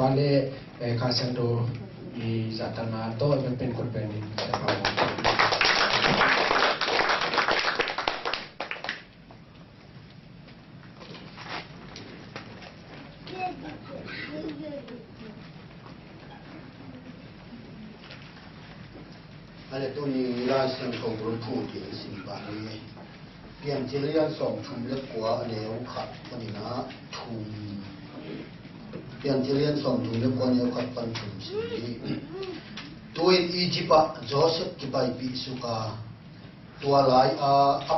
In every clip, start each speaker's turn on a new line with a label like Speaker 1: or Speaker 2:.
Speaker 1: ว่าเล่คาซันโดอีจัตนาโต้มันเป็นคนเป็นจะเผา
Speaker 2: อะไรตัวนี้ราชสังคมรู้พูดถึงสิ่งบางนี้เพียงที่เรียนส่งชุมเล็กกว่าเดียวขัดปัญหาทุมเพียงที่เรียนส่งชุมเล็กกว่าเดียวขัดปัญชุมสิ่งนี้ตัวอียิปต์โจเซฟที่ไปปิสุกาตัวหลาย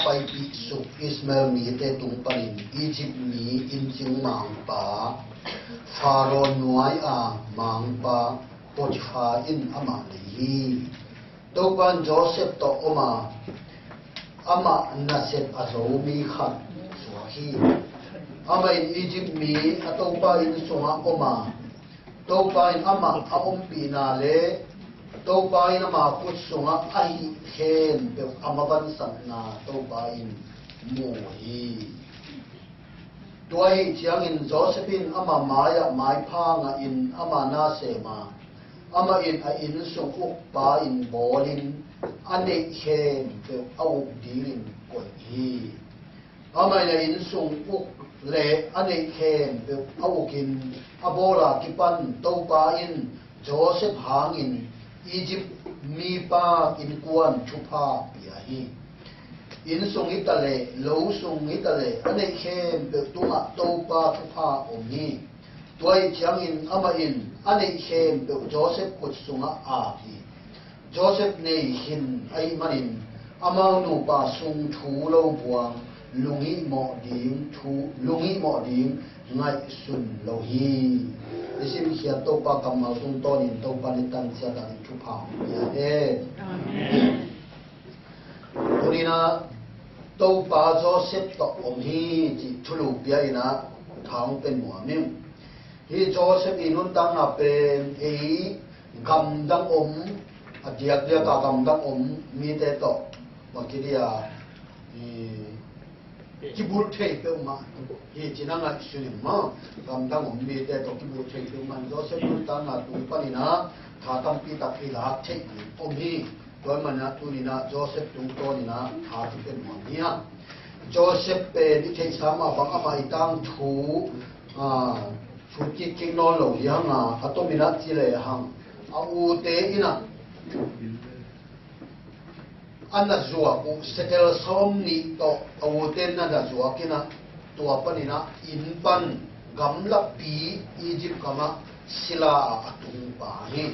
Speaker 2: ไปปิสุอิสมาเอลมีแต่ตุงปันอียิปต์มีอินจิงมังปาฟาโรห์นวยมังปาโปติฟาอินอามาลีตัวปันโจเซฟต่ออมาอามานาเซตอาโซมีขัดสวาฮีอามาอินอียิปต์มีตัวปันสวาอมาตัวปันอามาอาอมปีนาเลตัวปันอามาพุทธสวาไอเคนเปอามาบันสันนาตัวปันโมฮีตัวไอเชียงอินโจเซฟินอามาไม้พางอินอามานาเซมาอามาอินส่งอุกปาอินบอลินอันนี้เห็นเป็นเอาดีลินก่อนฮีอามาอินส่งอุกเล่อันนี้เห็นเป็นเอากินอาโบรากิปันตัวปาอินโจเซฟหางอินอียิปต์มีปาอินกวนชุพาเปียฮีอินส่งอิตาลีโลส่งอิตาลีอันนี้เห็นเป็นตัวปาชุพาอมนี้ตัวไอเชียงอินอามาอินอันนี้เห็นเป็นโจเซฟกุศลอาฮีโจเซฟเนี่ยเห็นไอ้มันอินอามาหนูปาส่งทูโลบวงลุงอีหมอดิงทูลุงอีหมอดิงไงสุนโลฮีดิฉันเขียนตัวปากำมาส่งตอนินตัวปานิตันเสียดานิทุพามยาเอตัวนี้นะตัวปาโจเซฟตอมฮีจิทุลุเปียนะทางเป็นหัวนิ่มที่โจเซฟอินุนตั้งเป็นกำดังเดียกกำดังมีแต่ต่อว่าคิดว่ากิบุตรเทเปมาจีนังอ่ะสุนิมากำดังมีแต่ต่อกิบุตรเทเปมาโจเซฟอินุนตั้งตุยปนินะถ้าตั้งปีตักอิลาเทฮีตัวมันนะตุนินะโจเซฟตุงตัวนี่นะถ้าที่เป็นหัวเนี่ยโจเซฟเป็นที่สามารถบังคับให้ตั้งถูชุดที่กินนอนหลงยังอัตมินัดที่เลยหังอาวุธเตอินะอันนั้นจัวกูสเกลสมนิโตอาวุธเตนั่นจัวกินะตัวปนินะอินปันกำลับปีอียิปต์กำลังศิลาอัตุงปาฮี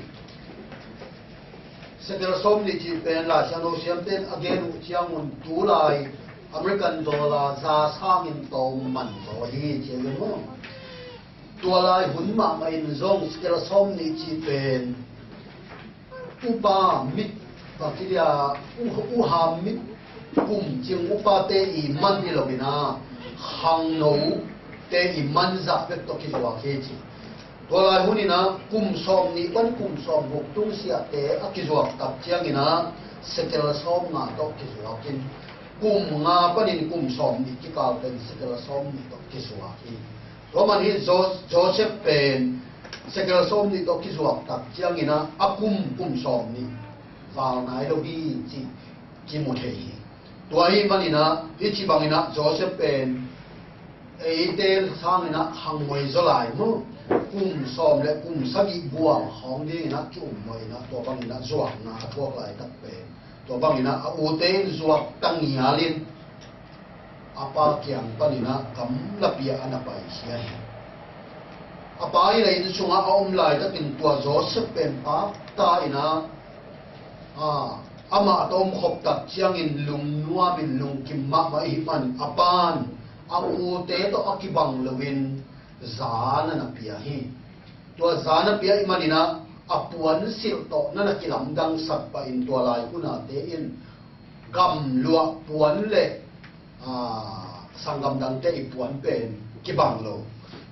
Speaker 2: สเกลสมนิที่เป็นราชาโนเซียมเต้นอเกนุเชียงมุนตูไลอเมริกันดอลลาร์ซาซามินโตมันโตฮีเชียงมุนตัวลายหุ่นมาไม่ซงสเกลส้มนี่จีเป็นอุปามิตรปะกิริยาอุหามิตรกุมจิงอุปาเตอีมันนี่เราบินาหังโนเตอีมันจับเป็นตัวกิจวัตรเคจิตัวลายหุ่นนี่นะกุมส้มนี่วันกุมส้มบุกตุ้งเสียเตอกิจวัตรตับเจียงนี่นะสเกลส้มงาตัวกิจวัตรกินกุมงาปนินกุมส้มนี่ที่กล่าวเป็นสเกลส้มนี่ตัวกิจวัตรเพราะมันที่โจเซฟเป็นสเกลส้มนี่ตัวกิจวัตรตักเจียงนี่นะอากุมส้มนี่วางไหนเราบีจีมุเทฮีตัวไอ้มันนี่นะที่จีบังนี่นะโจเซฟเป็นเดลทางนี่นะหังมวยจะไหลมั้งกุมส้มและกุมสักิบวงของนี่นะจุ่มมวยนะตัวบังนี่นะจวกนะทั่วไปตักเป็นตัวบังนี่นะอุเตนจวกตั้งยาลินapa kian panina kam lapia anapai siai apa ile in chunga om lai ta tin tua Joseph pen pa ta ina ama atom khop tak chiang in lung nuwa bin lung kim ma hi man apan au te to akibang lowin zana na pia hi tua zana pia imanina apuan sil to nana kilam dang sat pa in tua lai kuna te in gam lua puan leสังกัมดังเตอีปวนเป็นกิบังโล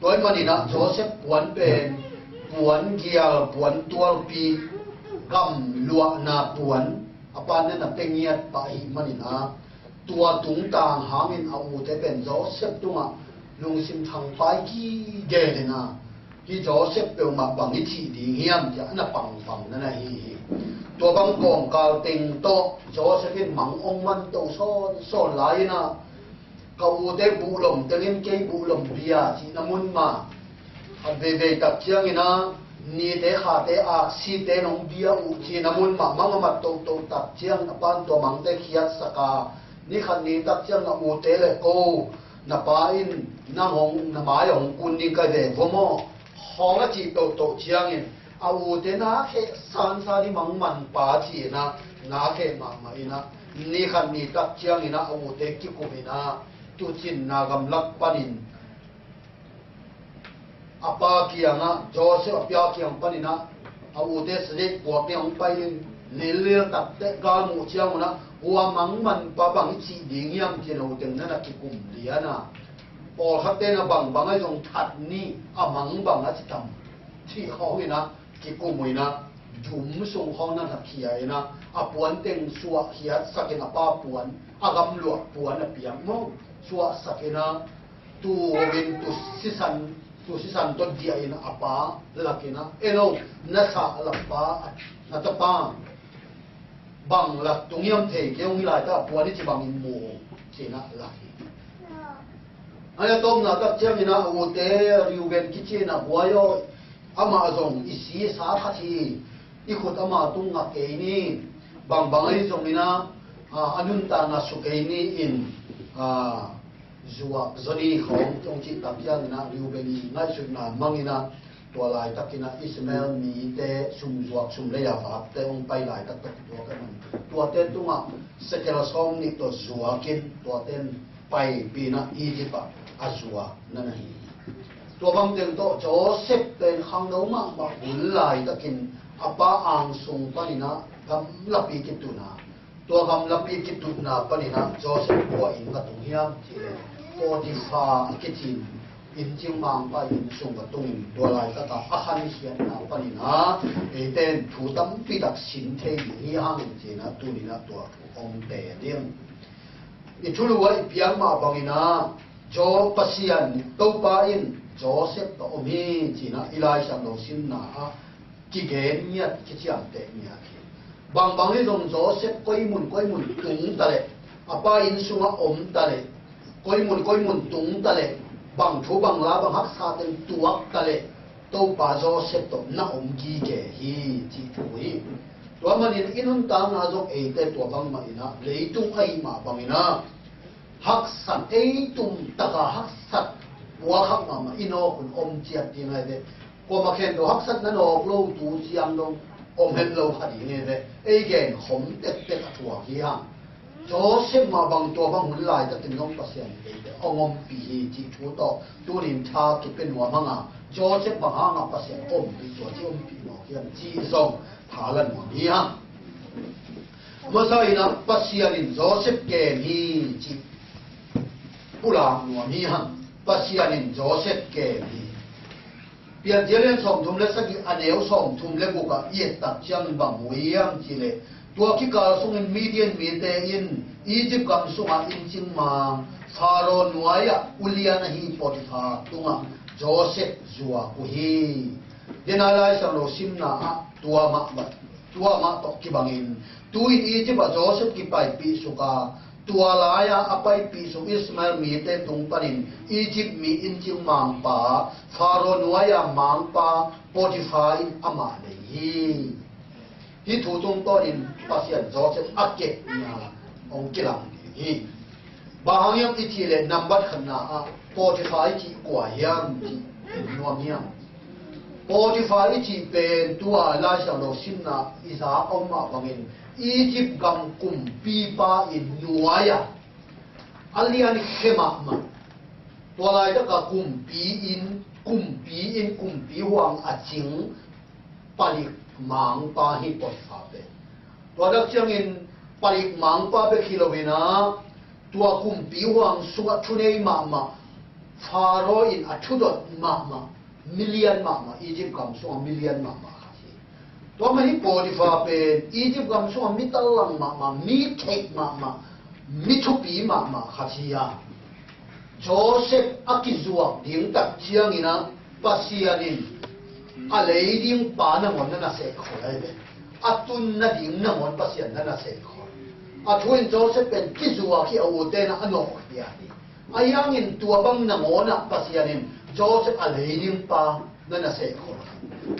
Speaker 2: โดยมันนี่นะโจเซฟปวนเป็นปวนเกียร์ปวนตัวปีกำลัวนาปวนอปานนั่นน่ะเป็นเงียบไปมันนี่นะตัวตุงต่างหามินเอาแต่เป็นโจเซฟตัวลุงซิมทางไปกี่เดเลยนะ hi Joseph pe ma bang hi thi ding hiam ja na pang na na hi tua bang kong kal ting to Josephin mang ong man to so lai na kau te bu lom tengin ke bu lom bia chi namun ma ve tak chiang ina ni te kha te a si te nong bia u chi namun ma ma to tak chiang pan to mang te khiat saka ni khan ni tak chiang na u te le ko na pa in na hong na ma yong kun ni ka de vomo hong a chi to chiang in a u te na khe san sa ni mang man pa chi na khe ma ina ni khan ni tak chiang ina a u te ki ku ina tu chin na gam lak panin apa kianga Joseph apia kiang panina a u te se ko pe ong pai lil tak te ga mu chiang na wa mang man pa bang chi ding yam chi no teng na ki kum liana pol khat te na bang ai jong that ni a mang bang a chi tam chi hong ina ki kum ina jum sung hong na khia ina a puan teng suwa khiat sakin apa puan agam lu puan a piang mo suwa sakina tu win tu sisan to dia ina apa lakina eno nasa lapa natapa bang lak tungyam the ke ong lai ta puan chi bang mo china laki aya tom na tak chiang ina u te riu ben ki chi na buayo ama zong isi sa kha thi i khut ama tung nga ke ni bang ai zong ina anun ta na su ke ni in zuwa zoni khong tong chi tak chiang ina riu ben ni ngai su na mangina tua lai takina Ismail mi te sum zuak sum le ya va te ong pai lai tak tua ka man tua te tunga sekela som ni to zuakin tua ten pai pina Egypt azua nana hi tua bang ten to Joseph ten khang no ma bul lai takin apa ang sung panina gam lapi kituna tua gam lapi kituna panina Joseph ko in ka tung hiam chi Potiphar kitin in chiang mang pa in sung ka tung tua lai ta akhan hian na panina e ten thu tam pi dak sin the hi hang chi na tu ni na tua ong te ding i thulu wa piang ma bangina jo pasian to pa in Joseph to omi chi na ilai sang lo sin na ki gen nya ki chiang te nya ki bang ni dong Joseph koi mun tung ta le apa in sunga om ta le koi mun tung ta le bang thu bang la bang hak sa ten tuak ta le to pa Joseph to na om gi ke hi chi thui to man in inun ta na zo e te to bang ma ina leitung ai ma bang ina hak sat e tum taka hak sat wa hak ma ino kun om chiat ti ngai de ko ma khen do hak sat na no lo tu chiang dong om het lo ha di nge de e gen hom tek tek thua hi ha Joseph ma bang to bang hun lai ta tin nong pasien e de ongom pi hi chi thu to tu rin tha ki pen wa manga Joseph ma ha nga pasien om pi to chi om pi no hian chi song tha lan mo hi ha ma sa ina pasien in Joseph ke ni chi pula no mi ha pasien in Joseph ke ni pian jelen som thum le saki aneu som thum le bu ka ye tak chiang bang wiang chi le tua ki kal sung in Midian mi te in Egypt kam sunga in ching ma Pharaoh nuaya uliana hi Potiphar tunga Joseph zuwa ku hi denalai sang lo simna a tua ma to ki bangin tu in Egypt Joseph ki pai pi suka tua laya apai pi su Ismail mi te tung panin Egypt mi in ching mang pa Pharaoh nuaya mang pa Potiphar in ama le hi thu tung to in pasien Joseph ake na ong kilang hi bahang yang iti le number khana a Potiphar ki kwa yam ti nuam yam Potiphar ki pen tua la sha lo simna isa ong ma bangin Egypt gam kum pi pa in nuaya alian khema ma to lai ta ka kum pi huang a ching palik mang pa hi Potiphar pe to dak chiang in palik mang pa be khilowina tua kum pi huang suwa thunei ma Pharaoh in athudot ma million ma Egypt kam so million ma to ma hi Potiphar pe Egypt kam so mi talang ma mi take ma mi thupi ma khasia Joseph akizua ding tak chiang ina pasianin a leiding pa na mon na se khoi le atun na ding na mon pasian na se khoi a thuin Joseph pen kizua ki au te na ano ya ni ayang in tua bang na ngona pasianin Joseph a leiding pa na se khoi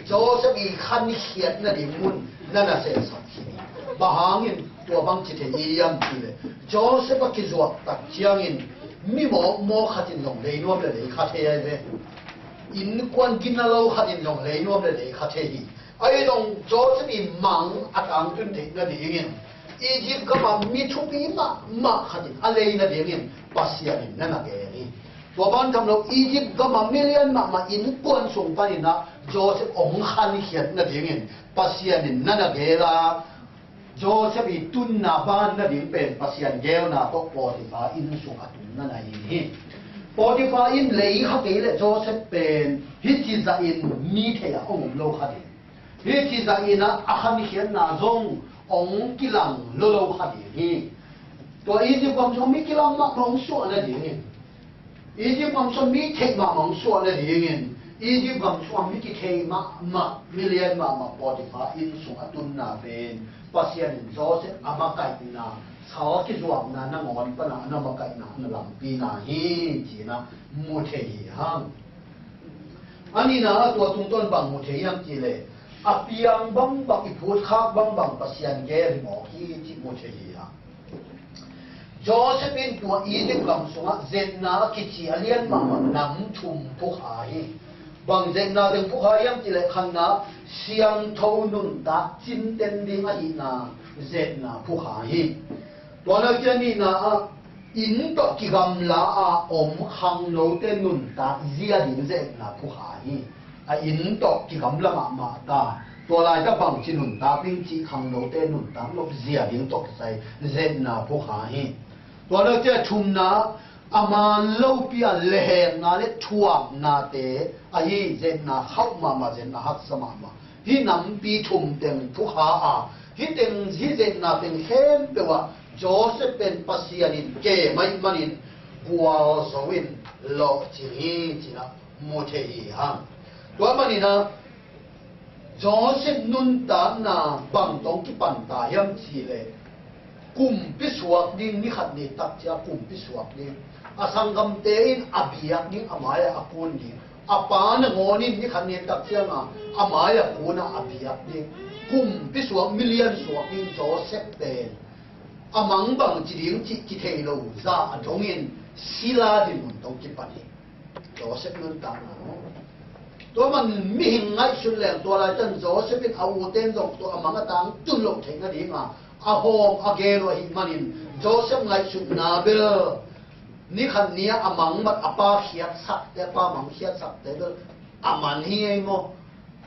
Speaker 2: Joseph i khan khiat na ding mun na se sa bahangin tua bang chi te iyam chi le Joseph a kizua tak chiangin mi mo khatin long le nom le kha the ai ve in quan ginalo khatin long le nom le kha the hi ai dong Joseph i mang atang tun te na dingin Egypt ka ma mi thu pi ma khatin ale na dingin pasian na na ge ni tua ban tham lo Egypt ka ma million ma in quan sung pa ni na Joseph ong khan khiat na dingin pasian na na ge la Joseph i tun na ban na ding pen pasian gel na to Potiphar in sung atun na na hi Potiphar in lei kha ke le Joseph pen hi chi za in mi the ya ong lo kha de hi chi za in a khan hian na zong ong kilang lo kha de hi to Egypt bang so mi kilang ma mong so na de hi Egypt bang so mi the ma mong so na de hi Egypt bang so mi ki the ma million ma Potiphar in sung atun na pen pasian Joseph amakai na sao ki zuam na na ngon pa na makai na na lam pi na hi chi na mu the hi hang ani na to tung ton bang mu the yang chi le apiang bang bang i phut khak bang bang pasian ge ri mo hi chi mu the hi ha Joseph in to Egypt kam sunga zen na ki chi alian ma nam thum pu ha hi bang zen na deng pu ha yang chi le khan na siang thau nun ta chin ten ding a hi na zen na pu ha hiตัวนักเรียนนี่นะอินตกิกำลาอมขังโนเตนุนตาเสียดินเจนะผู้หายอินตกิกำลามาตาตัวลายจะบังชินุนตาพิงจีขังโนเตนุนตาลบเสียดินตกใส่เจนะผู้หายตัวนักเรียนชุมนะอามันเล่าเปียเลหนาเลทวงนาเตไอ้เจนะเข้ามาเจนะฮักสมามาที่นำปีชุมเต็งผู้หาที่เต็งที่เจนะเต็งเข้มเปว่าJoseph pen pasianin ke mai manin bua sowin lo chi na mo the hi hang to manina Joseph nun ta na bang tong ki pan ta yam chi le kum pi suak ding ni khat ni tak cha kum pi suak ding asangam te in abiak ni amaya akun ni apa na ngonin ni khat ni tak cha nga amaya kuna abiak ding kum pi suak million suak ding Joseph pen amang bang jiring chi ki thei lo za adongin sila din mun tong ki pani Joseph nun ta to man mi hing ngai sun leng to la tan Joseph in au ten dong to amang atang tun lo thei nga di nga a hom a ge lo hi manin Joseph ngai sun na bel ni khan nia amang mat apa khiat sak te pa mang khiat sak te bel aman hi ai mo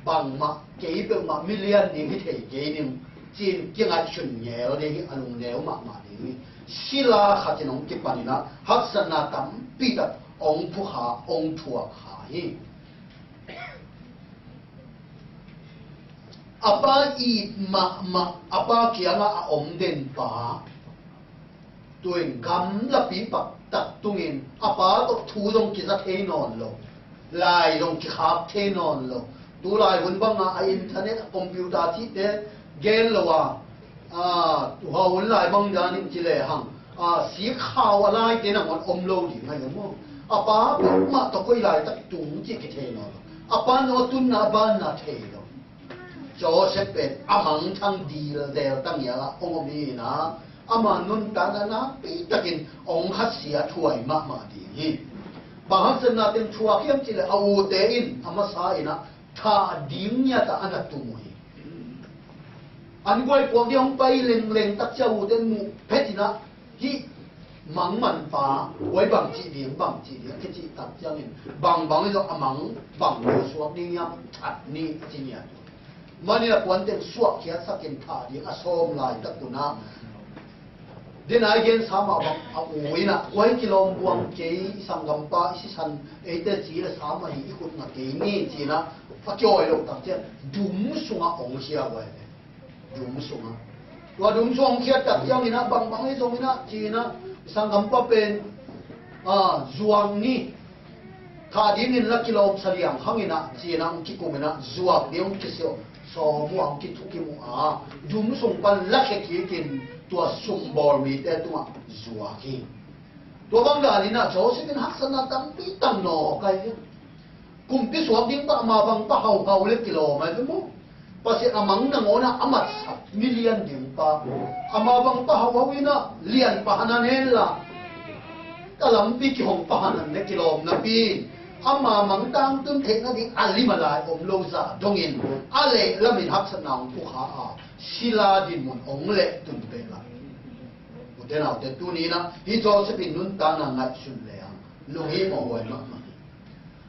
Speaker 2: bang ma ke be ma million ni ki thei ge nim Jin kia ngai chun nheo de hi anung neo ma ni sila khatin ong ki panina haksana tam pita ong phu ha ong thua ha hi apa i ma apa kia nga om den pa tuin gam la pi pa tak tungin apa to thu dong ki za the non lo lai dong ki khap the non lo tu lai hun bang a internet computer thi te gen lo wa wa won lai bang da nim chi le hang si khaw lai te na ngon om lo di ngai mo apa ma to koi lai tak tung chi ki the no apa no tun na ban na the lo Joseph pen amang thang di le del tang ya ong mi na ama nun ta na pi takin ong khat sia thuai ma di hi bahang san na ten thua khiam chi le au te in ama sa ina tha ding nya ta ana tu mo anh quay cuộc đi ông bay lên lên tắc châu đến mù phết gì đó hi mắng mặn phá quay bằng chỉ điểm cái chị tắc châu mình bằng rồi mắng bằng rồi xuống đi nhắm thật ni chỉ nhỉ màนี่là quan tên suốt kia sắc kiến thả đi xôm lại tắc tụ na đến ai gen sao mà bằng ủi na quay kilo buông chế sang gầm pa si san ấy tên chỉ là sao mà hi cút na cái ni chỉ na phát chơi luôn tắc châu đúng xuống ông xia vậy đúng xuống và đúng xuống kia đặt yang ina bang bang ấy xuống ina chỉ na sang gam pa pen zuang ni thà đi nên là kilo saliang hangina chỉ na ông kikumena zuak đi ông kisio so mu ông kitu kimu dum sung pan lakhe kikin tua sung bol mi te tua zuaki tua bang ga lina Joseph haksana tam pi tam no kai kumpi suak ding pa ma bang pa hau le kilo mai mo pasi amang na ngona amat million ding pa ama bang pa hawina lian pa hanan hela kalam pi ki hong pa hanan le kilo na pi ama mang tang tum thek na di ali malai om lo za dongin ale lamin haksana pu kha sila din mon ong le tum pe la utena te tu ni na hi Joseph nun ta na ngat sun le lu hi mo wai ma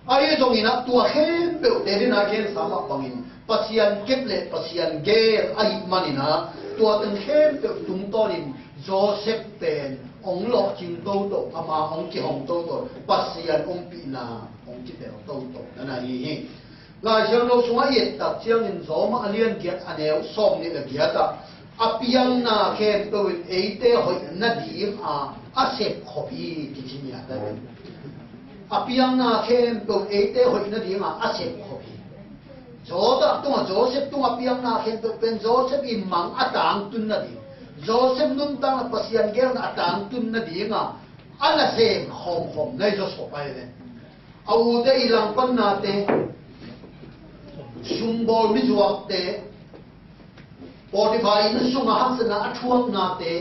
Speaker 2: ai dong ina tua khen be te din na khen sama pangin pasian keple pasian ge ai manina tua ten khen be tum tonin Joseph pen ong lo jing do do ama ong ki hong do do pasian ong pi na ong ki be do do na na hi la jang lo sunga yet ta chiang in zo ma alien giat aneu som ni le giata apiang na khen be win eite hoi na dim a sep khopi ki chinya ta apiang na khen be eite hoi na dim a sep khopi Joseph tung Joseph tung apiang na khen be pen Joseph im mang atang tun na di Joseph nun tang pasian gel na atang tun na di nga ala sem khom khom nei jo so pai le au de ilang pan na te sumbol mi juak te Potify na sunga haksana athuang na te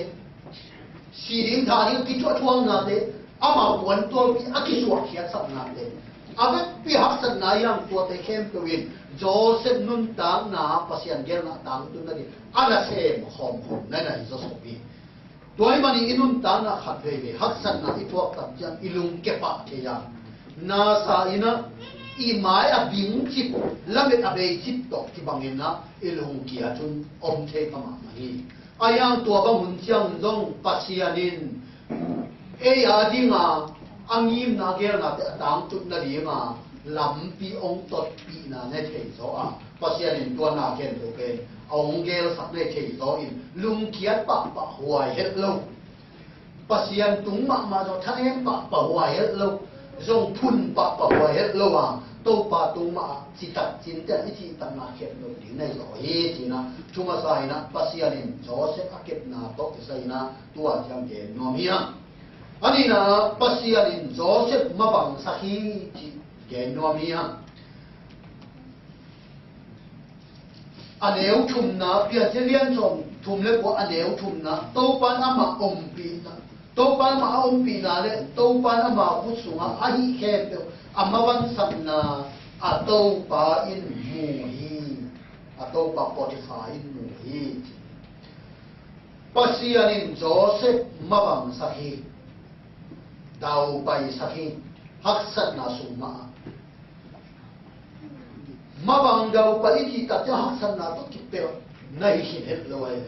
Speaker 2: siring thari ki athuang na te ama wan tol pi akisuak hiat sap na te ave pi haksan na yang to te khem to win Joseph nun tang na pasian gel na tang tun na di ala sem khom khom na na zo so pi toy mani inun tang na khat ve haksan na ituak tam jang ilung ke pa ke ya na sa ina i mai a bing chip lamet a be chip to ki bangin na ilung kia chun om the kama mani ayang tua ba mun chiang dong pasianin e ya dinga angim na gel na te tang tut na di ma lampi ong tot pi na ne thei zo pasianin tua na ken to ke ong gel sak ne thei zo in lung kiat pa pa huai het lo pasian tung ma zo thaem pa pa huai het lo zong phun pa pa huai het lo to pa tung ma chi tak chin te chi tam na khet lo ding nei zo he chi na chuma sai na pasianin Joseph akep na to sai na tua jam ge no mia ani na pasianin Joseph mabang sahi chi ge no mia aneu thum na pia chelian chom thum le ko aneu thum na to pan ama om pi na to pan ma om pi na le to pan ama pu sunga ahi khe pe amaban sapna ato pa in mu hi ato pa Potify in mu hi pasianin Joseph mabang sahi dau pai sahi haksat na suma mabang dau pai ti ta haksat na to ki pe nai hin het lo ai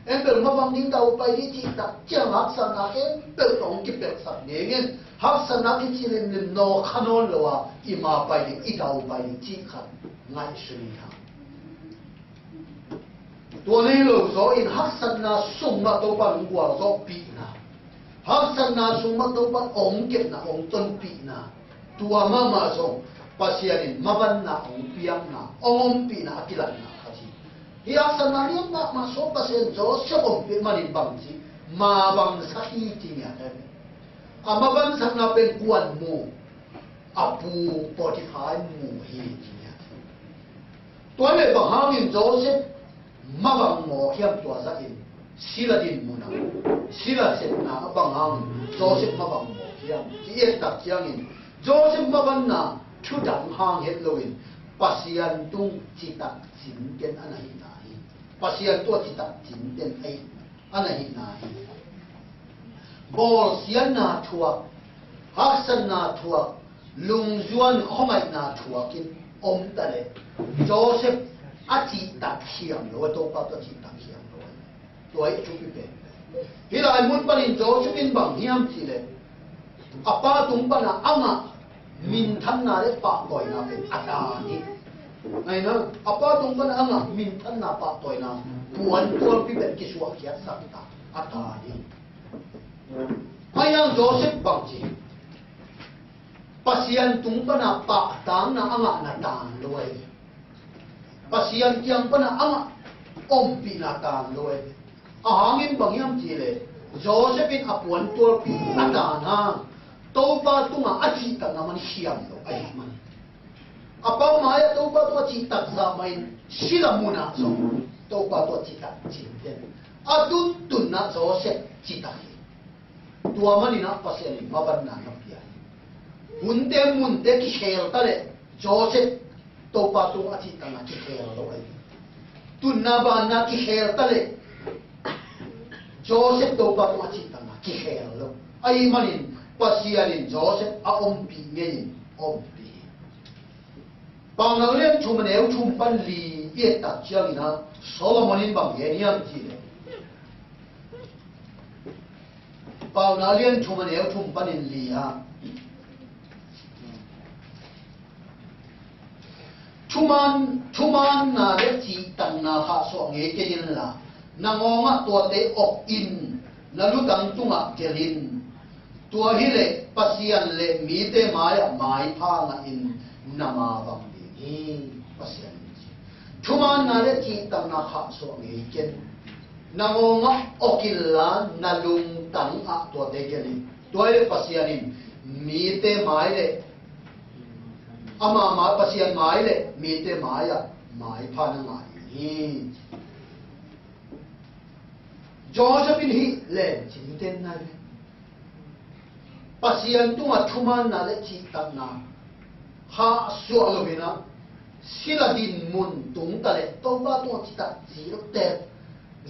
Speaker 2: Embel mabang ding dau pai di ti ta chiang haksat na embel tong ki pe sat ne ngen haksat na ki chilin nim no khanon lo wa ima pai di I dau pai di chi khat ngai sri ha to nei lo zo in haksat na summa to pa lu wa zo pi na haksat na summa to pa ong ke na ong ton pi na tua mama zo pasianin maban na ong piang na ong pi na akilan na Hiyak sa naliyang na masok kasi Joseph ang pimanin bangsi, mabang sahi niya. Amabansak na pengkuan mo, apu Potify mo hiti niya. Tuwale bahangin Joseph, mabang mo hiyang tuwa sa in, sila din mo na. Sila set na abang Joseph mabang mo hiyang, siyet tak hiyangin. Joseph mabang na, chudang hang hetlowin, pasiyan tung citak sinken anahin. Pasian tua cita cinten ai anahin nahi bol sian na thua haksan na thua lungzuan khomai na thua kin om tale Joseph achi tak hiam lo to pa to chi tak hiam lo toy chu pi pe hila ai mun panin Joseph in bang hiam chi le apa tung pa na anga min than na le pa koi na pe ata ni ai na apa tung pan anga min than na pa toy na puan puan pi bet ki suak ya sakta ata ni ayang Joseph bangji pasian tung pana pa tang na anga na tan loi pasian tiang pana anga pi na tan loi ahangin bangyam chile Josephine apuan tor pi atan ha to pa tunga achi ta na man siam lo ai man apa maya to pa to chi tak za mai sila muna so to pa to chi tak chi ten adun tun na Joseph chi tak tua mani na pasian maban na na pia munte ki khel ta le Joseph to pa to achi ta na ki khel lo ai tun na ba na ki khel ta le Joseph to pa to achi ta na ki khel lo ai manin pasian Joseph a pi nge pi bằng nào liên chung nếu chung ban lì yết đặt chiang na Solomonin bằng yết niệm gì đấy bằng nào liên chung nếu chung ban lì ha chuman na le chi tang na ha so nge ke yin la na ngonga to te ok in na lu tang tunga kelin tua hi le pasian le mi te mai pha na in nama bang pasian chuman na le chi tang na ha so nge ken na ngonga okilla na lung tang a to te kelin tua le pasianin mi te mai le ama pasian mai le mi te mai pha na ngai Josephine hi le chin ten na le pasian tunga thuman na le chi tak na ha so lo bina sila din mun tung ta le to ba to chi tak chi lo te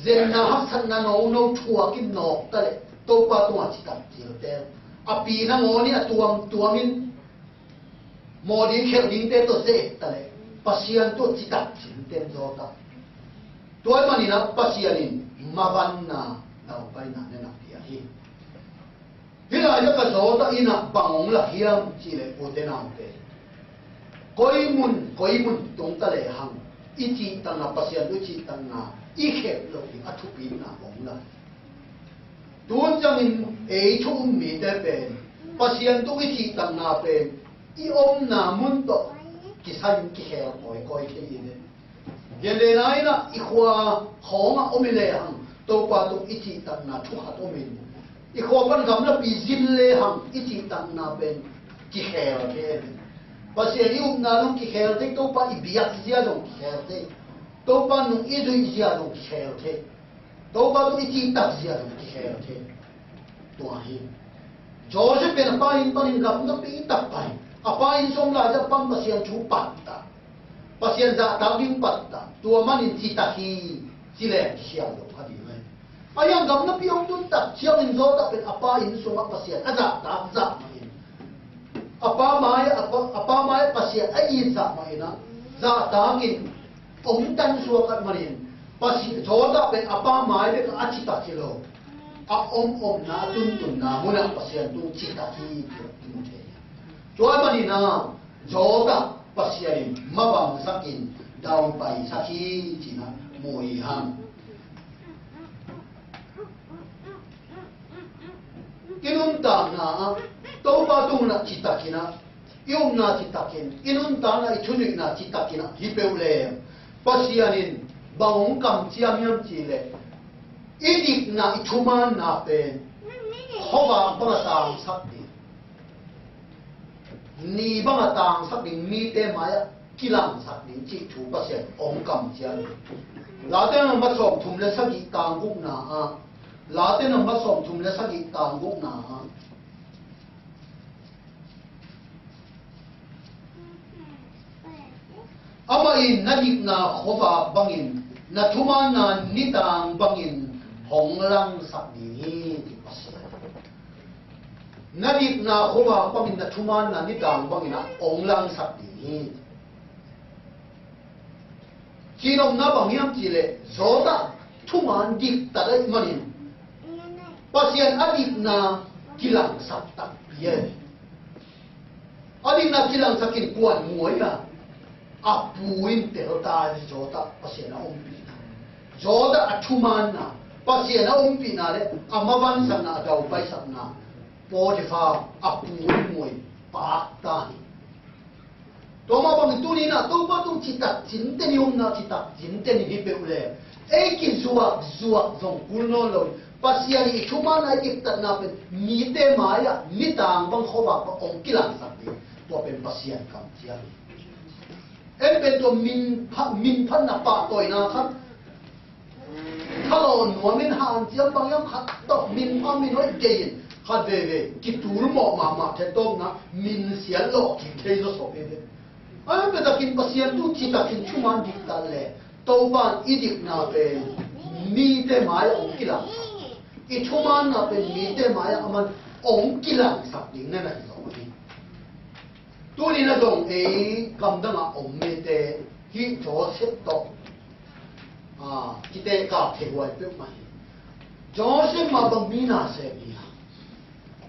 Speaker 2: zen na ha san na no thua kin no ta le to ba to chi tak chi lo te api na ngoni tuamin modi khel ding te to se ta le pasian to chi tak chin ten zo ta toy mani na pasianin maban na dau pai na ne na pia hi hila ya ka zo ta ina bangong la hiam chi le po te na te koi mun tong ta le hang i chi tang na pasian u chi tang na i khel lo ki athu pi na ong la tuan chang in e chung mi te pe pasian tu i chi tang na pe i na mun to ki san ki khel koi ke ine yende nai na i khwa khonga omile hang to pa to i chi tang na thu hat omin i khwa pan gam na pi zin le hang i chi tang na ben ki khel ke pasian i na lu ki khel te to pa i biak zia dong ki khel te to pa nu i zui zia dong ki khel te to pa to i chi tak zia dong ki khel te to hi Joseph ben pa in panin gam na pi tak pai apa in som la ja pam pasian chu pat ta pasian za ta ding pat ta tua man in chi ta hi chi le sia lo ha di mai ayang gam na pi ong tun ta chiang in zo ta pen apa in som ma pasian aza ta za ma in apa mai pasian ai za ma ina za ta kin ong tan su ka marin pasi zo ta pen apa mai be ka chi ta chi lo a om na tun na mo na pasian tu chi ta hi tu te Tuan mani na joda pasiarin mabang sakin daw pai saki china moi hang inun ta na to ba tu na chitakina yung na chitakin inun ta na ichuni na chitakina hipeule pasiarin bangong kam chiam yam chile idik na ichuman na pen khoba ba sang sakti ni ba tang sak ding mi te maya kilang sak ding chi thu pa se ong kam chian la te nang ba som thum le sagi tang guk na a la te nang ba som thum le sagi tang guk na a ama in nadik na khoba bangin na thuma na nitang bangin hong lang sak ding ti pa se nadik na khoba pangin na thuman na ni dang bangina onglang sakti ni chinom na bangyam chile zoda thuman dik ta dai manin pasian adik na kilang sakta ye adik na kilang sakin kuan muaya apuin telta ni zoda pasian ompi zoda athuman na pasian ompi na le amaban sang na daw pai sang na Potiphar apuin mui bạc tan tôi mà bằng tu ni na tôi bắt tôi chỉ đặt chính tên ông na chỉ đặt chính tên đi bèo lệ ấy cái zuak dòng cuốn nó rồi pasien ni cuma na ik tak na pen ni te maya ni tang bang khoba pa ong kilang sakti to pen pasien kam chia em pen to min phan na pa toy na khat thalo no min han chiam bang yam khat to min pha min noi gein khat ve ki tur mo ma the tong na min sian lo ki thei lo so pe ai pe ta kin pasien tu chi ta kin chuman dik ta le to ban idik na pe ni te maya ong kilang ituman na pen mite maya aman ong kilang sak ding na zo ni tu ni na dong kam da ma ong mite hi Joseph to kite ka the wai pe mai Joseph ma bang mina se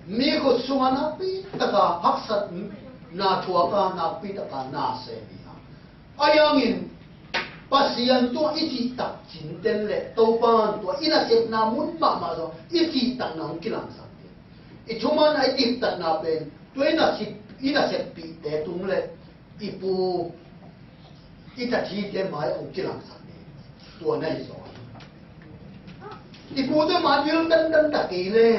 Speaker 2: mi ko sumana pi ta ka haksat na thua ka na pi ta ka na se ayangin pasien tu iti tak cinten le topan tu ina sep na mun ma zo iti tak na kilang sa i chuma na iti tak na pen tu ina sep pi te tum le ipu ita thi te mai ong kilang sa tu na zo ipu te ma vil tan ta ke le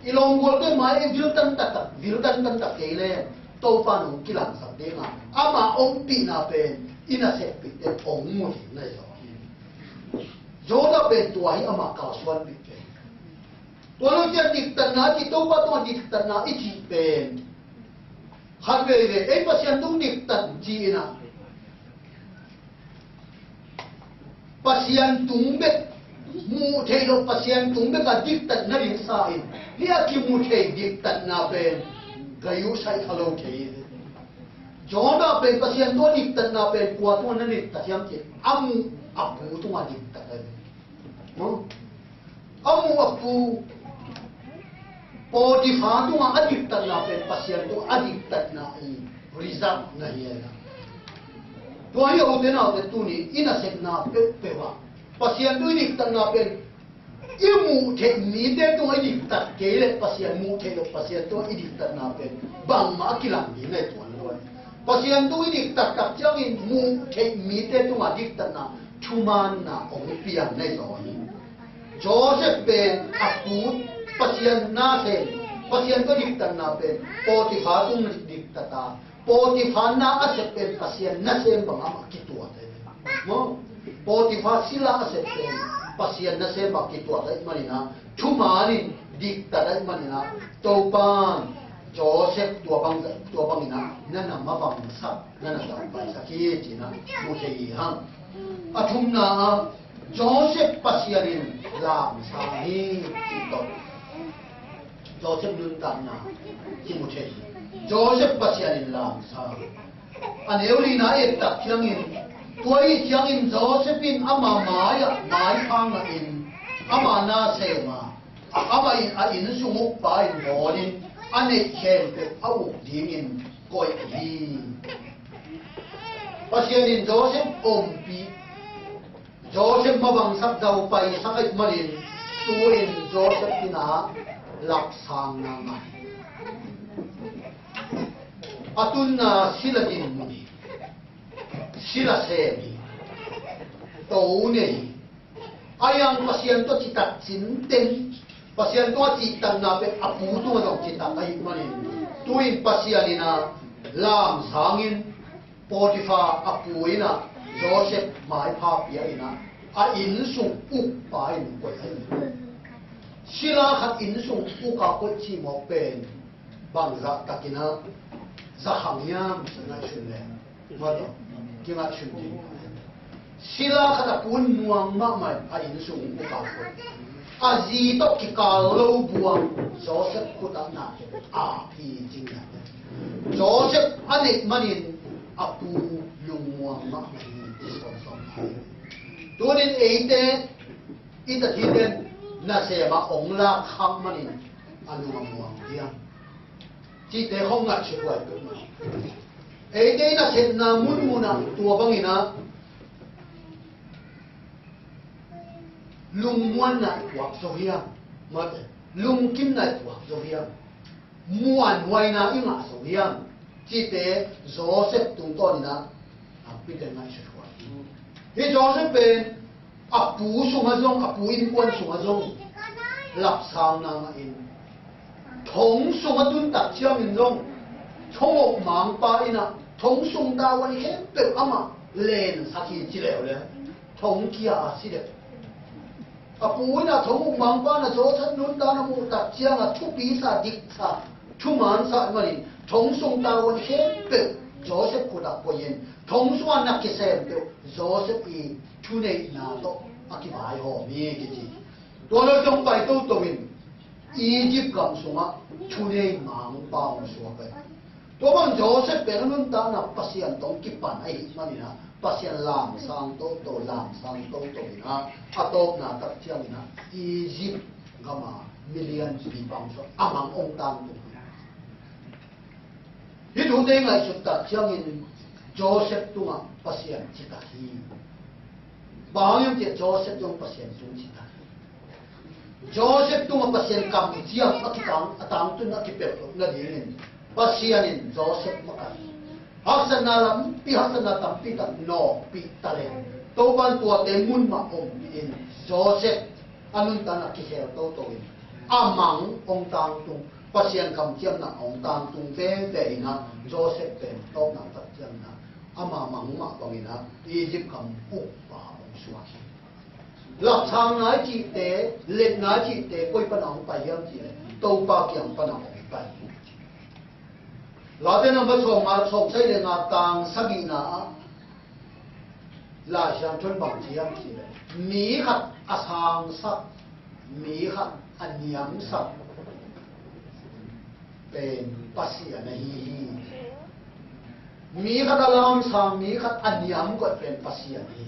Speaker 2: i long gol te mai vil tan ta ke le topan ong kilang sa de nga ama ong pi na pen ina se pi te ong mo na zo zo da pe tu ai ama ka swan pi te to lo je dik tan na ti to pa to dik tan na i ji pen har ve ve e pasien tung dik tan ji na pasien tung be mu the lo pasien tung be ka dik tan na rin sa in lia ki mu the dik tan na pen gayu sai khalo the Jodoh pen pasien tu dik tan na pen kuat tu nanti tak siam cik amu apu tu ngadik tak lagi, amu apu Potifar tu ngadik tan na pen pasien tu adik tan na result na hiya. Tu ayo uten awet tu ni ina sek na pewa pasien tu dik tan na pen imu ke ni de tu adik tak kele pasien mu ke pasien tu adik tan na pen bang ma kilang ni na tu pasien tu ini tak jangin mu ke mite tu ngadik na cuman na ong pian nei zo ni Joseph ben apu pasien na se pasien tu dik na ben Potifar tu dik ta Potifar na asep ben pasien na se bang ama kitua te mo Potifar sila asep ben pasien na se bang kitua te manina cumanin dik ta manina topan Joseph tua bang ina nana mabang sap nana dapat sakit ina mukei hang atum na Joseph pasianin lam sahi itu Joseph luntan na kimukei Joseph pasianin lam sahi aneuli na tak kiangin tuai kiangin Josephin ama maya mai hang in ama na sema ama in sumuk pa in morin ane khen pe au dingin koi hi pasienin Joseph ompi Joseph mabang sak daw pai sakit marin tuin Joseph tina laksang na mai atun na sila din muni sila sebi to nei ayang pasien to citak cinten pasien tu aci tang na pe apu tu dong cita kai manin tuin pasien ina lam sangin Potifar apu ina Joseph mai pa pia ina a in sung u pa in ko ai sila khat in sung u ka ko chi mo pen bang za takina za hangyam sana chunle ma do ki ma chunti sila khat apun nuang ma mai a in sung u ka ko azi to ki kalau buang Joseph kuda na hi jingya Joseph anek manin apu lumuang ma tunin eite ita hiden na sema ongla kham manin anu mamuang dia chi te hong ngat chwai tu eite na sen na mun muna tua bangina lung muan na wak so hiam mate lung kim na wak so hiam muan huai na inga so hiam chi te Joseph tung to ni na pi te ngai se thua hi Joseph ben apu suma zong apu in quan suma zong lap sang na ma in thong suma tun tak chiang in zong thong mang pa ina thong sum da wani he pe ama len sakhi chi leo le thong kia si de apu ina thong mang pa na jo chan nun da na mu tak chiang a thu pi sa dik sa thu man sa mani thong sum da wani he pe Joseph ko da ko yin thong suan na ki sem pe Joseph i thu nei na to aki bai ho mi ki ji to lo jong pai to to win Egypt kam suma thu nei mang pa mo so pe to bang Joseph pe nun ta na pasian tong ki pan ai mani na pasian lam sang to lam sang to na atop na tak chiang na Egypt gama million bi pang so amang ong tang to hi thu nei ngai su tak chiang in Joseph tunga pasian chita hi bang yam che Joseph tung pasian tung chita Joseph tunga pasian kam chiang akitang atang tun akipel na din pasian in Joseph makan haksan na lam pi haksan na tam pi tak no pi tale to ban tua te mun ma om in Joseph anun tan akihel to in amang ong tang tung pasian kam chiang na ong tang tung ve na Joseph ben to na tak chiang na ama mang ma pangina Egypt kam uk pa ong suwa lap chang ngai chi te let ngai chi te koi panang pa yam chi to pa kyang panang pa la te nam ba chong sai le nga tang sagi na la shang chon bang chi yam chi mi khat asang sak mi khat anyam sakเป็นปัสยานะฮีมีขัดลามสามมีขัดอันยามก็เป็นปัสยานะฮี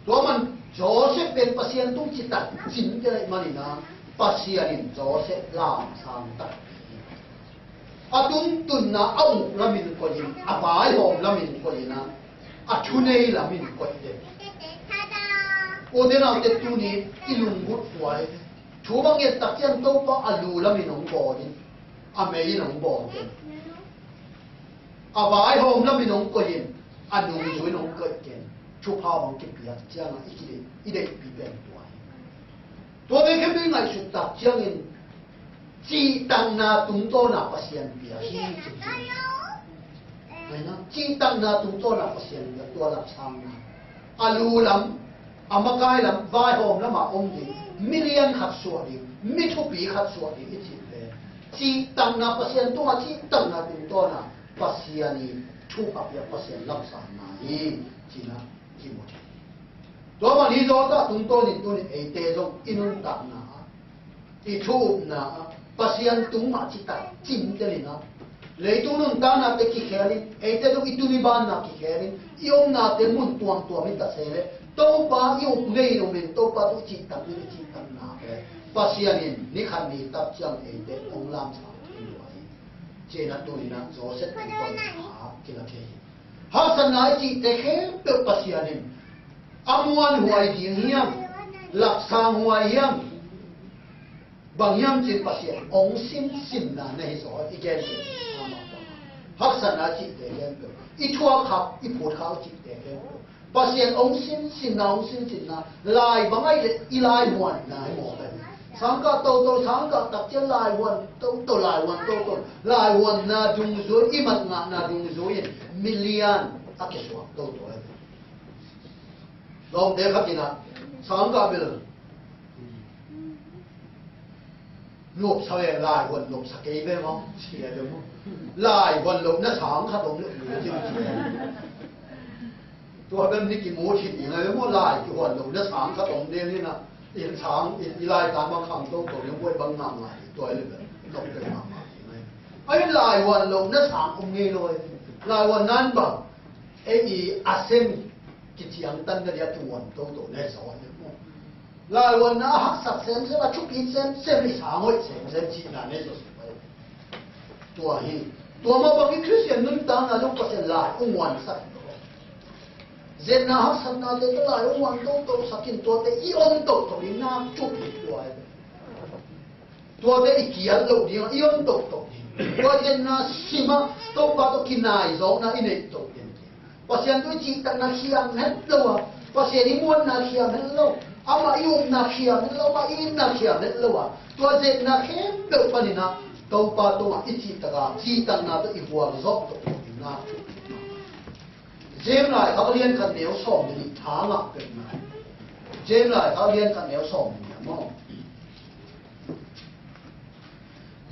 Speaker 2: ตัวมันโจเซฟเป็นปัสยาตุ้งจิตตัดจินจะได้มานี่นะปัสยานิโจเซฟลามสามตัดอาตุ้งตุนนะเอาละมินก็ยินอาบายหอมละมินก็ยินนะอาชุนเอละมินก็ยินโอเดน่าเด็ดตุนี้อิลุงบุตรไว้ชูบังเกตตักยันโตปะอาลูละมินองบ่อยินอาเมย์น้องบอกกันอาบ่ายโฮมแล้วมีน้องก็ยินอันนุ่งช่วยน้องเกิดกันชูพาบังเก็บเปียกจ้างอีเด็กปีเป็นตัวเด็กแค่ไม่ไงสุดตักจ้างอินจีตังนาตุงโตนาปัสยันเปียฮีจริงๆไงนะจีตังนาตุงโตนาปัสยันเปียตัวหลักช้างนะอาลูลำอามากายลำบ่ายโฮมแล้วมาองดีมิลเลียนขัดสวดีมิทุปีขัดสวดีอีจีจีตังนาปัสยันตัวจีตังนาตุงโตนาปัสยันีทุกข์ยาปัสยันรักษานาอีจีนะจีหมดตัวมันฮิโซตาตุงโตนี่ตัวนี้เอเตจงอินุนตังนาอีทุกนาปัสยันตุงมาจิตาจินเดลินะเลยตุนุนตานาเตกิเคลิเอเตจงอิตุนิบานนากิเคลิยองนาเตมุนตัวมิตาเซเลโตปายองเงยองเมนโตปาตุจิตตังนี่จิตตังนาปัสยันินนิขันนีตับจังเอเตองลามสาเจนัตุลินะโจเซตตุนหาจิละเคฮัสนายจิเตเคเปปัสยันินอามวนหวยดีเฮียมหลักสางหวยเฮียมบางยามจิปัสยันองสินนาในสออีแกนฮัสนายจิเตเคเปอีทัวขับอีผูดเขาจิเตเคปัสยันองสินนาลายบางไออีลายมวนนายหมอเลยสังกัดโตสังกัดตักเจ้าลายวันโตลายวันโตลายวันนาดุงโซอีมันงานาดุงโซยมิลเลียนอาเกสวะโตลองเด็กครับจีน่ะสังกัดเป็นลบสวยลายวันลบสกีไปมั้งเสียเดี๋ยวมั้งลายวันลบน่ะสังขัดตรงนี้จริงตัวเป็นนี่กี่โมชิดยังไงมั้งลายกี่วันลบน่ะสังขัดตรงนี้นี่นะอีช้างอีลายตามบางคำตัวยังป่วยบางนางไหลตัวเลยแบบต้องเป็นนางไหลไอ้ลายวันลงนั่นสามองค์นี้เลยลายวันนั้นแบบไอ้อาเซมกิจยังตั้งกันยาตัวตัวในสอนเนี่ยลายวันนั้นหักสักเซมเซมาชุบอีเซมที่สามหมดเซมจีน่ะเนี่ยตัวนี้ตัวมาบางทีคริสเตียนนุ่นตั้งนะจงก็เซลายองค์วันสักเจนนาฮักสันนาเตตลายวันโตสักินตัวเตอีอมโตตัวนี้น้ำจุกตัวไอ้ ตัวเด็กเกียร์เราเดียวย้อนตกตัวเจนน่าสิมาตัวป้าตัวกินนายโซน่าอินเอกตกภาษาตัวจีตันน่าเขียนเห็นตัวภาษาดิมวนน่าเขียนเห็นตัวอามายุงน่าเขียนเห็นตัวมาอินน่าเขียนเห็นตัวตัวเจนน่าเข้มเดือดปนินะตัวป้าตัวอิจิตกาจีตันน่าตัวอีบัวซอกตัวน่าเจมไลเขาเรียนกันเหนียวส่งนี่ทางอ่ะเป็นไงเจมไลเขาเรียนกันเหนียวส่งเนี่ยมั้ง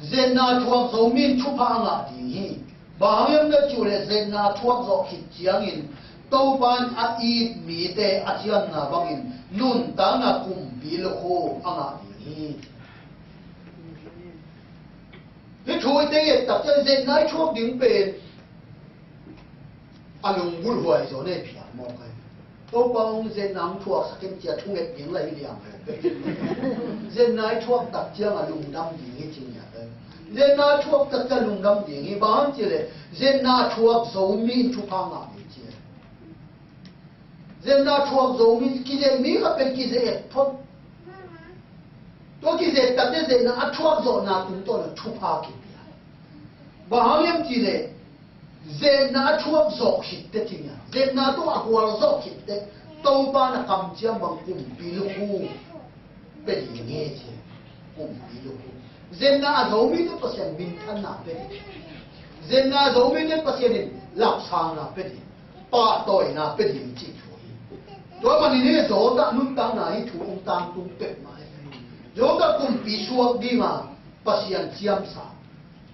Speaker 2: เจนน่าทวงโซมินชุบางอ่ะดีบางอย่างก็จุเลยเจนน่าทวงโซขิดเจียงอินตัวบ้านอาอีมีแต่อาเจียนน่ะบางอินนุ่นตาน่ะกุมปีละโคอ่ะดีนี่ช่วยเตะตัดเจนน่าช่วงดิ้งเป็นอารมณ์วุ่นวายส่วนนี้เพียงมองไปตัวบางเจนน้ำทั่วสักเจียทุ่งเอ็ดยังไรเดียงเลยเจนน้าช่วงตัดเจียงอารมณ์ดำอย่างนี้จริงอย่างเลยเจนน้าช่วงตัดเจียงอารมณ์ดำอย่างนี้บางทีเลยเจนน้าช่วงโซมินชุพังอ่ะเจียเจนน้าช่วงโซมินกิเลสมีก็เป็นกิเลสพ้นตัวกิเลสตัดเจนน้าช่วงโซน่าตุ้งตัวชุพังกิเลสบางอย่างกิเลสเจนน่าช่วงโซขิดเด็ดจริงอ่ะเจนน่าตัวหัวโซขิดเด็ดตัวบ้านคำเจียมังกุมปีลูกเป็นอย่างนี้เจียกุมปีลูกเจนน่าโซมินเปอร์เซ็นต์บินขันน่ะเป็นเจนน่าโซมินเปอร์เซ็นต์หลับสางน่ะเป็นป้าต่อยน่ะเป็นอย่างจีช่วยตัวมันนี่โซดานุ่นตังน่ะให้ถูกตังตุ้งเป็ดมาโยดากุมปีช่วงดีมาเปอร์เซ็นต์เจียมสา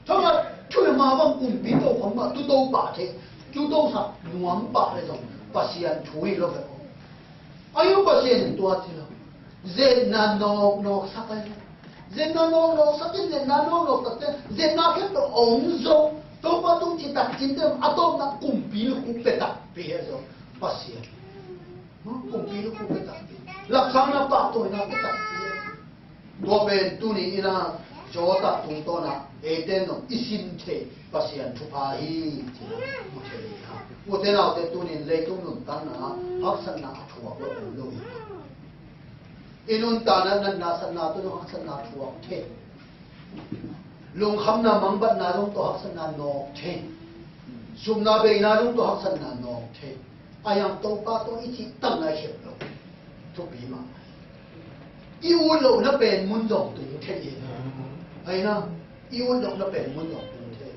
Speaker 2: ทั้งหมดช่วยมาว่ากุมปีโตของมาตุโตป่าเทตุโตสับหน่วงป่าเลยส่งเปอร์เซ็นต์ช่วยเราแบบอายุเปอร์เซ็นต์ตัวที่เราเจนน่านอกสักอะไรเจนน่านอกสักเจนน่านอกตัดเจนน่าแค่ตัวองค์โซตัวป้าต้องจิตตัดจิตเดิมอะต้องนักกุมปีลูกเป็ดตัดเปียโซเปอร์เซ็นต์มั้งกุมปีลูกเป็ดตัดหลักฐานน่ะป้าตัวน่ะเป็ดตัดตัวเป็นตัวนี้นะโจตัดตุงตัวน่ะเอเดนno isin the pasien thupai muche ha utena te tunin leitung nun tanna haksanna thuwa lo inun tana nan na sanna tu haksanna thuwa the lung khamna mangbat na lung to haksanna no the sumna be na lung to haksanna no the ayang to pa to ichi tang na hep lo thu bi ma i u lo na ben mun dong tu the ye ai naอีวันดอกนับเป็นมันดอกเป็นเท่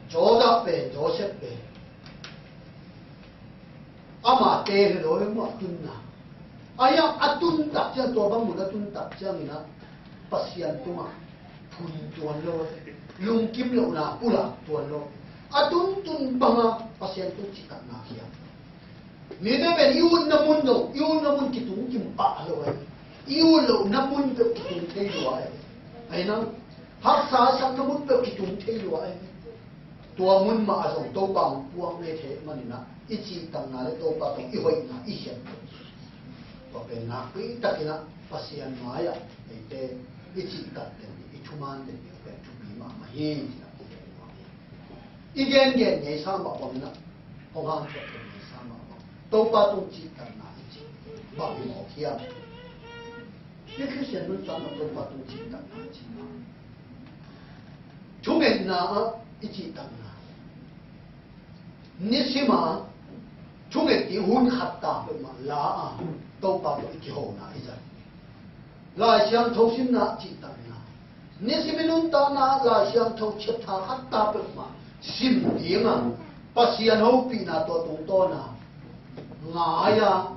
Speaker 2: โจดับเป็นโจเสพเป็นอามาเตะเลยโดยมั่วตุนนะอายังอัตุนตักเจ้าตัวบางมุดอัตุนตักเจ้านี่นะปัสยันตัวมาพุนตัวโลลุงกิมโลนะปุระตัวโลอัตุนตุนบังปัสยันตัวจิตนาเขียมีแต่เป็นอีวันน้ำมันดอกอีวันน้ำมันกิตุงกิมปะเลยอีวันโลน้ำมันเป็นกิตุงเทด้วยไอ้นั่นฮักษาสังคมุตเปิดกิจุงเทยวไอ้ตัวมุนมาส่งตัวปังพวงเลเทมันนี่นะอิจิตังนาเลตัวปังอีหอยนะอีเหียนตัวเป็นนักวิตกินะปัสยันมายะไอ้เตอิจิตัดเดนอิชุมันเดนเป็นทุบีมามาเฮนนะอีเกนเกนเนี่ยสามบอกว่านะพงhanตัวเป็นสามบอกตัวปังตุจิตังนาอิจิบางหมอเขียนนี่คือเสียงนุ่นจังตัวปังตุจิตังนาอิจิ중에나 이지당나 니시마 중에 디훈 갔다 라 또바도 이기호나 이자 라시앙 조심나 지당나 니시미는 따나 라시앙 조치타 갔다 마 심디마 빠시안 호피나 또 동도나 나야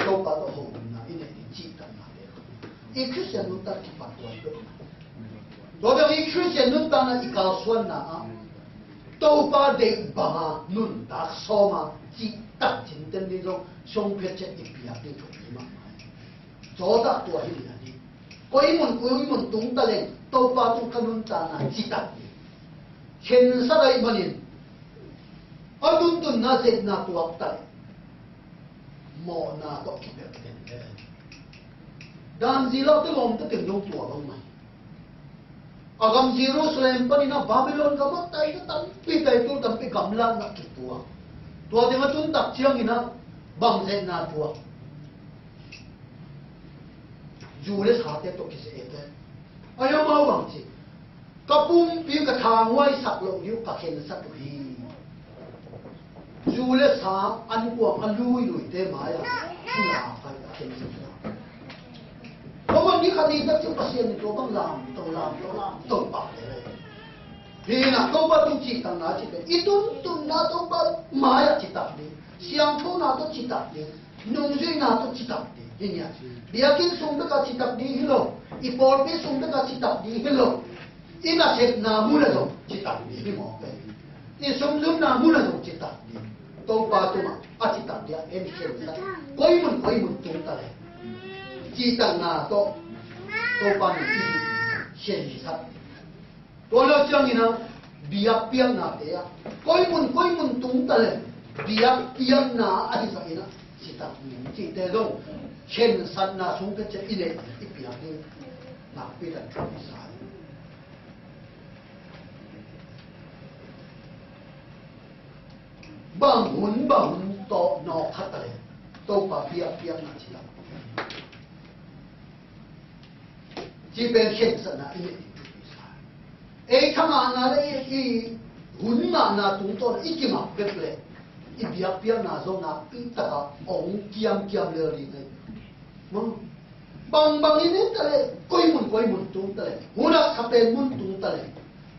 Speaker 2: 또바도 호나 이네 지당나 이 크리스천은 딱히 바꿔ตัวเองคริสเตียนนุ่นตานะอีกาส่วนน่ะตัวป้าเด็กบ้านุ่นตาโซมาจิตตัดจินเต็มที่ตรงชงเพชรอีปีอาทิตย์ทุกปีมาโจดักตัวหินนี่กุยมุนตุงตะเลงตัวป้าตุงขนุนตานะจิตตัดเห็นสลายมันนี่อดุนตุนน่าเจ็ดน่าตัวตายหมอน่าต้องคิดแบบนี้ดันจีเราต้องลงต้องถึงยงตัวบ้างไหมagam Jerusalem pa nina Babylon kamat tayo na tampi tayo tampi gamlang na kitua tua di matuntak siyang ina bangsen na tua Jules hati to kisi ete ai mau bang chi kapum pi ka thang wai sak lo yu ka khen sak hi dù lẽ sáng ăn quảng ăn lui lùi thế mà ya không là phải khen sak có một những cái gì đó chúng ta xem thì tôiต้องlàm tôi bảo đấy vì là tôi bắt tôi chỉ tặng nó chỉ để ít tuần nó tôi bắt mà ya chỉ tặng đi sáng thu nó tôi chỉ tặng đi nông duy nó tôi chỉ tặng đi như vậy bây giờ sung tất cả chỉ tặng đi hello ít bỏ biết sung tất cả chỉ tặng đi hello ít là chết nào mua là rồi chỉ tặng đi đi mỏ cái ít sung sung nào mua là rồi chỉ tặng đi tôi bắt tôi mà chỉ tặng đi em khen sak quay mình tung ta này chỉ tặng nào tôi bắt mình khen sak tôi lo chăng như nào biar piang na thế à coi mình tung ta lên biar piang na ai vậy na chỉ tặng mình chỉ để đâu khen sak na sung cái chuyện này ít biar đi nạp biết là chuyện gì bằng hun to nó khát đấy tôi bảo biar na chỉ là chỉ bên khen sak na ít ấy thằng anh này cái hun na chúng tôi ít cái mà biếtเลยít biar na rồi na ít tất cả ông kiam lừa đi này bằng ini tale koi mun tung tale huna khapen mun tung tale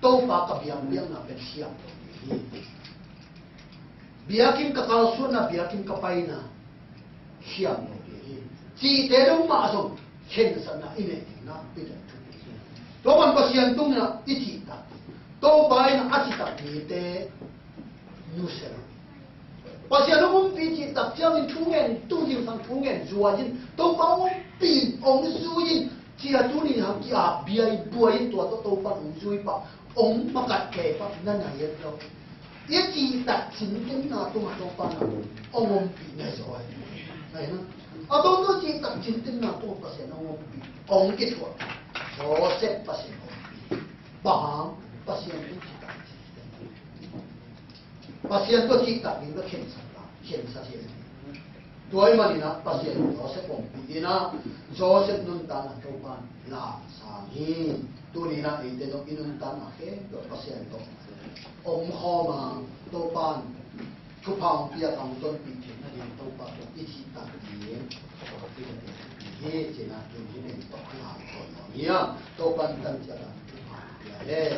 Speaker 2: to pa ka biang na ben siam biakin ka kalsu na biakin ka pai na siam chi te dong ma so khen sa na ine na pi da to man pa siam tung na ichi ta to pai na achi ta ni te nu se và giờ nó muốn bị chỉ tập cho mình chú nghen tu nhiều thằng chú nghen rùa nhưng tôi có tìm ông suy nhưng chỉ là chú này học kia bia đuôiตัวtôi bắt ông suy bảo ông mà cắt kẻ bắt nên là hiện đâu ít chỉ tập chính cái nào tôi mà tôi bắt nào ông bị này rồi này nó tôi chỉ tập chính cái nào tôi bắt sẽ ông bị ông cái thuật cho xếp bắt sẽ ông bị bảo bắt sẽ ông bị pasien to chỉ tập những cái khen sa thiệt đôi mà đi na pasien nó sẽ bổng đi na cho sẽ nâng tan ở trong ban là sang hi tu đi na đi nó in nâng tan ở cái rồi pasien to ông ho mà tô ban thu phong bia tòng tôn bị thiệt là đi tô ban ít chỉ tập gì he chỉ là tu chỉ nên tập làm còn nhá tô ban tăng chỉ là đấy